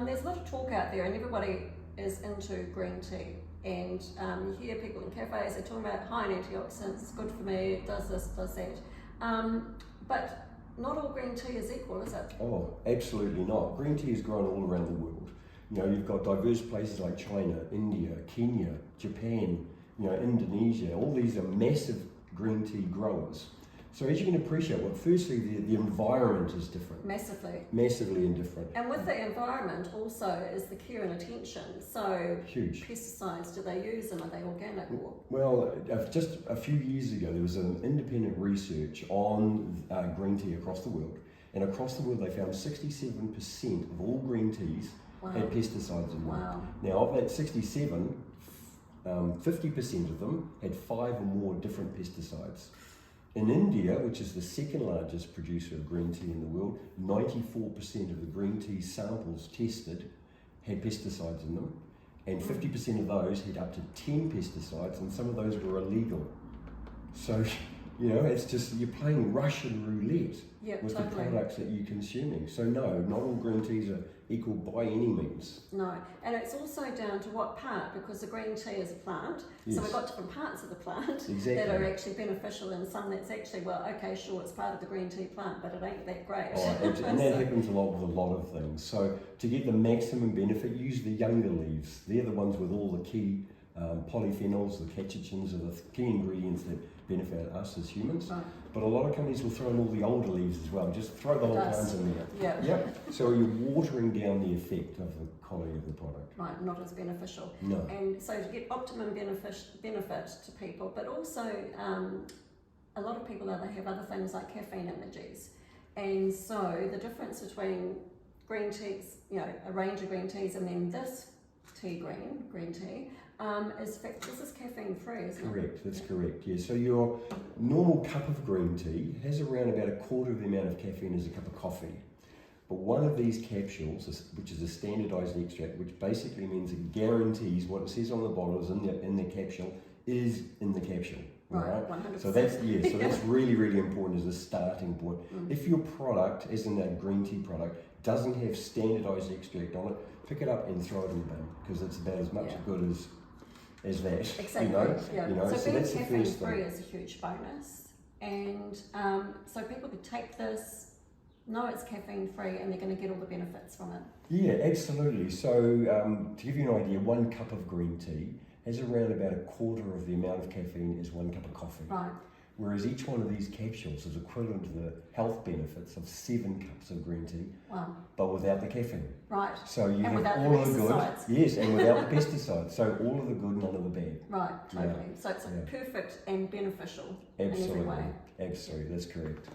There's a lot of talk out there, and everybody is into green tea. And you hear people in cafes, they're talking about high in antioxidants, it's good for me, it does this, does that. But not all green tea is equal, is it? Oh, absolutely not. Green tea is grown all around the world. You know, you've got diverse places like China, India, Kenya, Japan, you know, Indonesia. All these are massive green tea growers. So as you can appreciate, well, firstly, the environment is different. Massively indifferent. And with the environment also is the care and attention. So huge. Pesticides, do they use them? Are they organic? Or? Well, just a few years ago, there was an independent research on green tea across the world. And across the world, they found 67% of all green teas had pesticides in them. Wow. Now, of that 67, 50% of them had 5 or more different pesticides. In India, which is the second largest producer of green tea in the world, 94% of the green tea samples tested had pesticides in them, and 50% of those had up to 10 pesticides, and some of those were illegal. So, you know, it's just, you're playing Russian roulette with the products that you're consuming. So no, not all green teas are equal by any means. No, and it's also down to what part, because the green tea is a plant, so we've got different parts of the plant that are actually beneficial, and some that's actually, well, okay, sure, it's part of the green tea plant, but it ain't that great. And that happens a lot with a lot of things. So to get the maximum benefit, use the younger leaves. They're the ones with all the key polyphenols, the catechins, are the key ingredients that benefit us as humans. Right. But a lot of companies will throw in all the older leaves as well. Just throw the whole plant in there. Yeah. Yep. So you're watering down the effect of the quality of the product. Right, not as beneficial. No. And so to get optimum benefit to people, but also a lot of people they have other things like caffeine allergies. And so the difference between green teas, you know, a range of green teas, and then this green tea, this is caffeine free, isn't it? Correct, that's correct, yeah. So your normal cup of green tea has around about a quarter of the amount of caffeine as a cup of coffee. But one of these capsules, which is a standardized extract, which basically means it guarantees what it says on the bottle is in the capsule, is in the capsule. Right, 100%. So that's that's really, really important as a starting point. If your product, as in that green tea product, doesn't have standardized extract on it, pick it up and throw it in the bin, because it's about as much good as that. Exactly. You know? So being that's the caffeine first free thing. is a huge bonus, and so people could take this, know it's caffeine free, and they're going to get all the benefits from it. Yeah, absolutely. So to give you an idea, 1 cup of green tea has around about a quarter of the amount of caffeine as 1 cup of coffee. Right. Whereas each one of these capsules is equivalent to the health benefits of 7 cups of green tea, but without the caffeine. Right. So you and have all of the good, yes, and without the pesticides. So all of the good, none of the bad. Right, totally. So it's perfect and beneficial Absolutely. in every way. Absolutely, that's correct.